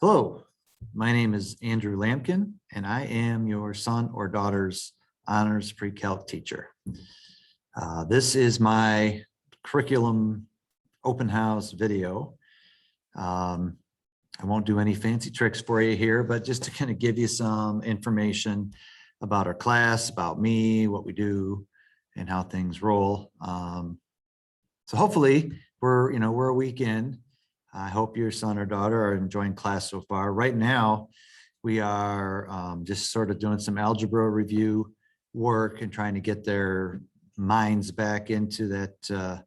Hello, my name is Andrew Lamkin, and I am your son or daughter's honors pre-calc teacher. This is my curriculum open house video. I won't do any fancy tricks for you here, but just to kind of give you some information about our class, about me, what we do, and how things roll. So hopefully we're a week in. I hope your son or daughter are enjoying class so far. Right now, we are just sort of doing some algebra review work and trying to get their minds back into that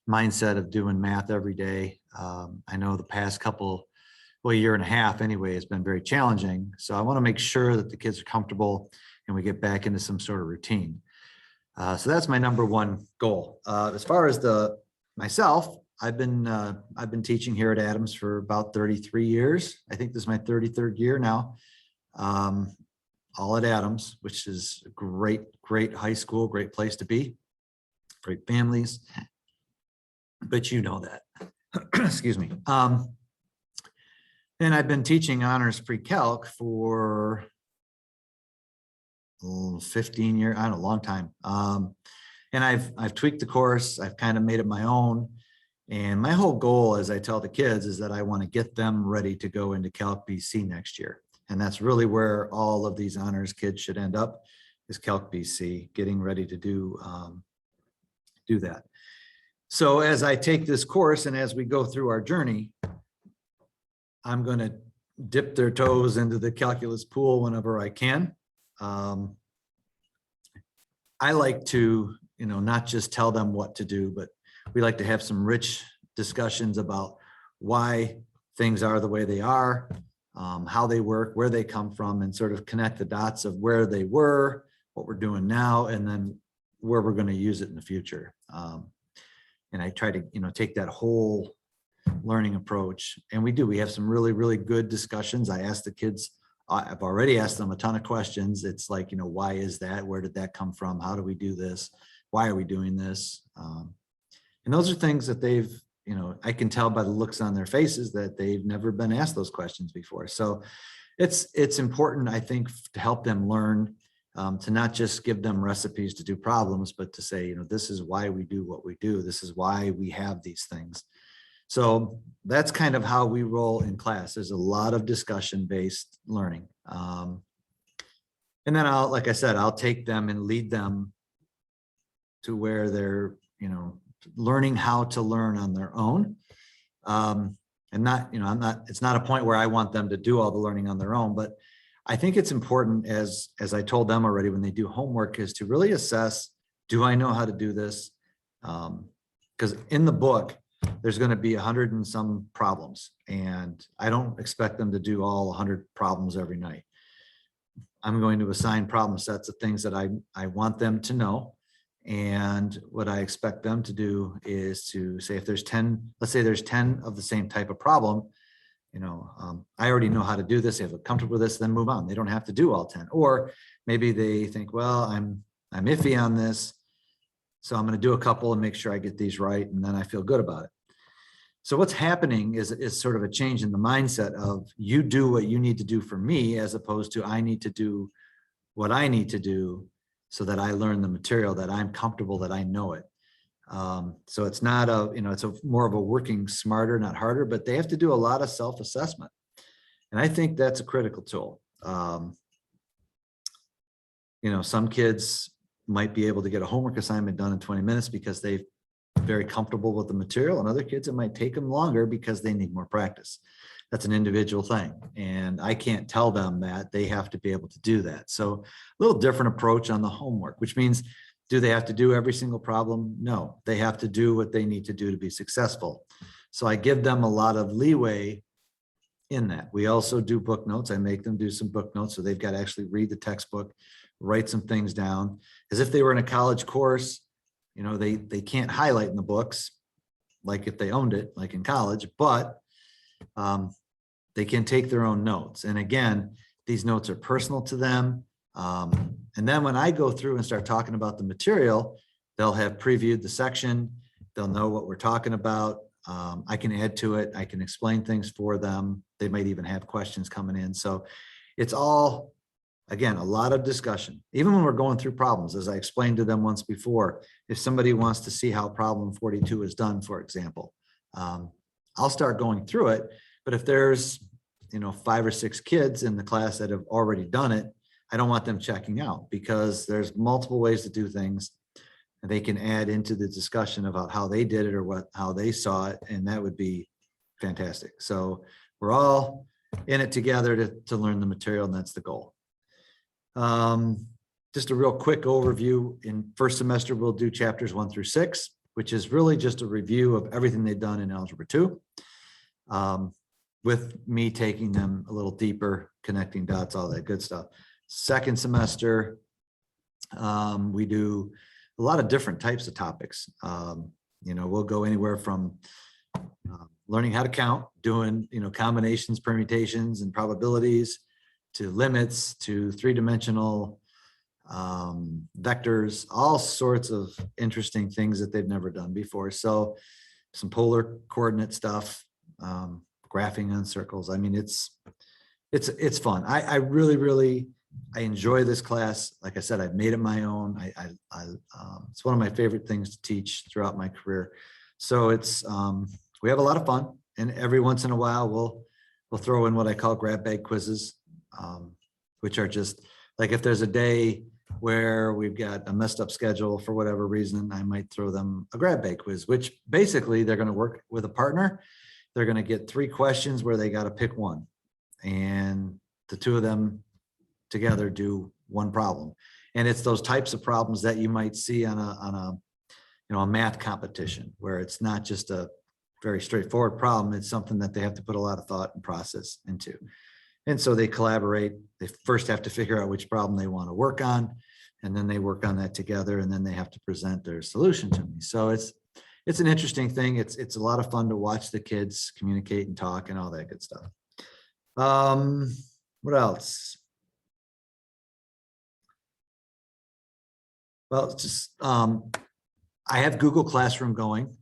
mindset of doing math every day. I know the past year and a half anyway, has been very challenging. So I want to make sure that the kids are comfortable and we get back into some sort of routine. So that's my number one goal. As far as myself, I've been teaching here at Adams for about 33 years. I think this is my 33rd year now, all at Adams, which is a great high school, great place to be, great families, but you know that. Excuse me. And I've been teaching honors pre-calc for 15 years, I don't know, a long time. And I've tweaked the course. I've kind of made it my own. And my whole goal, as I tell the kids, is that I want to get them ready to go into Calc BC next year. And that's really where all of these honors kids should end up, is Calc BC, getting ready to do that. So as I take this course and as we go through our journey, I'm going to dip their toes into the calculus pool whenever I can. I like to, not just tell them what to do, but we like to have some rich discussions about why things are the way they are, how they work, where they come from, and sort of connect the dots of where they were, what we're doing now, and then where we're going to use it in the future. And I try to, take that whole learning approach. And we have some really good discussions. I ask the kids, I've already asked them a ton of questions. It's like, why is that? Where did that come from? How do we do this? Why are we doing this? And those are things that they've, I can tell by the looks on their faces that they've never been asked those questions before. So it's important, I think, to help them learn, to not just give them recipes to do problems, but to say, this is why we do what we do. This is why we have these things. So that's kind of how we roll in class. There's a lot of discussion-based learning. And then like I said, I'll take them and lead them to where they're, learning how to learn on their own. And not, it's not a point where I want them to do all the learning on their own, but I think it's important, as I told them already when they do homework, is to really assess, do I know how to do this? Because in the book, there's going to be 100 and some problems, and I don't expect them to do all 100 problems every night. I'm going to assign problem sets of things that I want them to know. And what I expect them to do is to say, if there's 10, let's say there's 10 of the same type of problem, I already know how to do this. They have comfortable with this, then move on. They don't have to do all 10. Or maybe they think, well, I'm iffy on this, so I'm going to do a couple and make sure I get these right, and then I feel good about it. So what's happening is sort of a change in the mindset of, you do what you need to do for me, as opposed to I need to do what I need to do so that I learn the material, that I'm comfortable, that I know it. So it's not it's more of a working smarter, not harder, but they have to do a lot of self-assessment. And I think that's a critical tool. Some kids might be able to get a homework assignment done in 20 minutes because they're very comfortable with the material, and other kids, it might take them longer because they need more practice. That's an individual thing, and I can't tell them that. They have to be able to do that. So a little different approach on the homework, which means, do they have to do every single problem? No, they have to do what they need to do to be successful. So I give them a lot of leeway in that. We also do book notes. I make them do some book notes, so they've got to actually read the textbook, write some things down, as if they were in a college course. They can't highlight in the books like if they owned it, like in college, but they can take their own notes. And again, these notes are personal to them. And then when I go through and start talking about the material, they'll have previewed the section. They'll know what we're talking about. I can add to it. I can explain things for them. They might even have questions coming in. So it's all, again, a lot of discussion. Even when we're going through problems, as I explained to them once before, if somebody wants to see how problem 42 is done, for example, I'll start going through it. But if there's, 5 or 6 kids in the class that have already done it, I don't want them checking out, because there's multiple ways to do things. And they can add into the discussion about how they did it or how they saw it. And that would be fantastic. So we're all in it together to learn the material, and that's the goal. Just a real quick overview. In first semester, we'll do chapters 1 through 6, which is really just a review of everything they've done in Algebra 2, with me taking them a little deeper, connecting dots, all that good stuff. Second semester, we do a lot of different types of topics. We'll go anywhere from learning how to count, doing, combinations, permutations, and probabilities, to limits, to three-dimensional vectors, all sorts of interesting things that they've never done before. So some polar coordinate stuff, graphing on circles. I mean, it's fun. I really I enjoy this class. Like I said, I've made it my own. It's one of my favorite things to teach throughout my career. So it's we have a lot of fun, and every once in a while we'll throw in what I call grab bag quizzes, which are just like, if there's a day where we've got a messed up schedule for whatever reason, I might throw them a grab bag quiz, which basically they're going to work with a partner. They're going to get 3 questions where they got to pick one, and the 2 of them together do one problem. And it's those types of problems that you might see on a math competition, where it's not just a very straightforward problem. It's something that they have to put a lot of thought and process into. And so they collaborate. They first have to figure out which problem they want to work on, and then they work on that together, and then they have to present their solution to me. So it's an interesting thing. It's a lot of fun to watch the kids communicate and talk and all that good stuff. What else? Well, it's just I have Google Classroom going.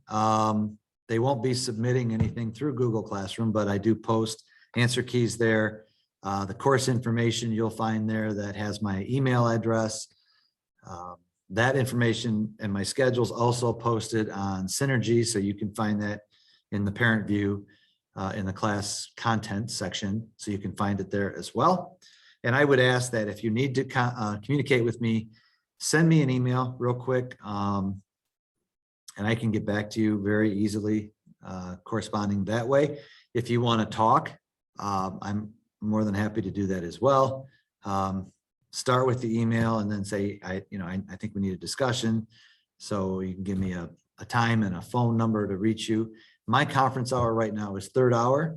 They won't be submitting anything through Google Classroom, but I do post answer keys there. The course information you'll find there that has my email address. That information and my schedule's also posted on Synergy, so you can find that in the parent view in the class content section, so you can find it there as well. And I would ask that if you need to communicate with me, send me an email real quick, and I can get back to you very easily, corresponding that way. If you want to talk, I'm more than happy to do that as well. Start with the email and then say, I think we need a discussion. So you can give me a time and a phone number to reach you. My conference hour right now is third hour,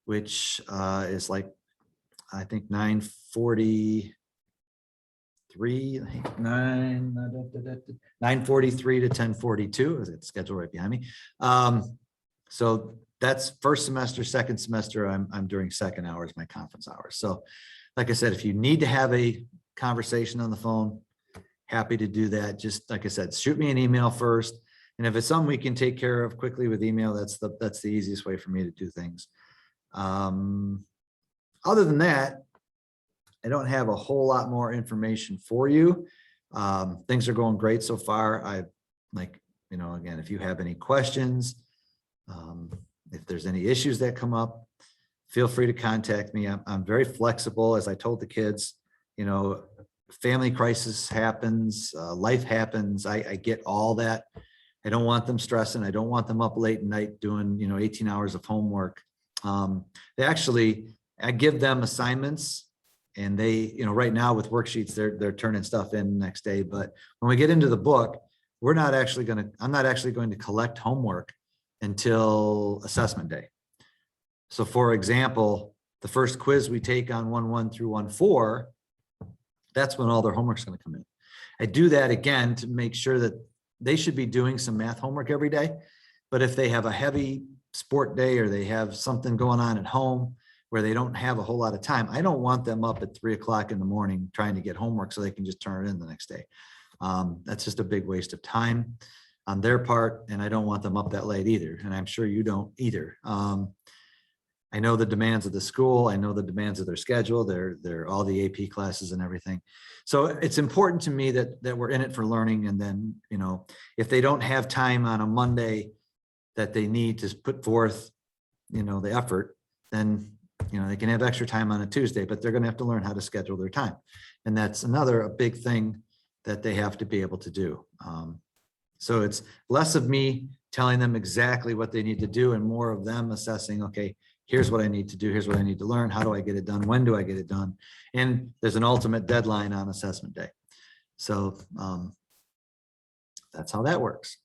which is like, I think 9:43 to 10:42. Is it scheduled right behind me? So that's first semester. Second semester, I'm doing second hours, my conference hours. So like I said, if you need to have a conversation on the phone, happy to do that. Just like I said, shoot me an email first. And if it's something we can take care of quickly with email, that's the easiest way for me to do things. Other than that, I don't have a whole lot more information for you. Things are going great so far. Again, if you have any questions, if there's any issues that come up, feel free to contact me. I'm very flexible. As I told the kids, family crisis happens, life happens. I get all that. I don't want them stressing. I don't want them up late at night doing, 18 hours of homework. I give them assignments, and they, right now with worksheets, they're turning stuff in the next day. But when we get into the book, I'm not actually going to collect homework until assessment day. So for example, the first quiz we take on 1-1 through 1-4, that's when all their homework's going to come in. I do that again to make sure that they should be doing some math homework every day. But if they have a heavy sport day, or they have something going on at home where they don't have a whole lot of time, I don't want them up at 3 o'clock in the morning trying to get homework so they can just turn it in the next day. That's just a big waste of time. on their part, and I don't want them up that late either. And I'm sure you don't either. I know the demands of the school. I know the demands of their schedule. They're all the AP classes and everything. So it's important to me that we're in it for learning. And then, you know, if they don't have time on a Monday that they need to put forth, you know, the effort, then, you know, they can have extra time on a Tuesday, but they're going to have to learn how to schedule their time. And that's a big thing that they have to be able to do. So it's less of me telling them exactly what they need to do and more of them assessing, okay, here's what I need to do. Here's what I need to learn. How do I get it done? When do I get it done? And there's an ultimate deadline on assessment day. So that's how that works.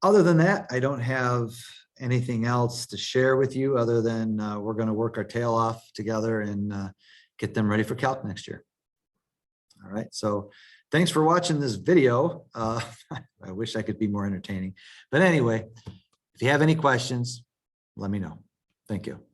Other than that, I don't have anything else to share with you other than we're going to work our tail off together and get them ready for Calc next year. All right. So thanks for watching this video. I wish I could be more entertaining, but anyway, if you have any questions, let me know. Thank you.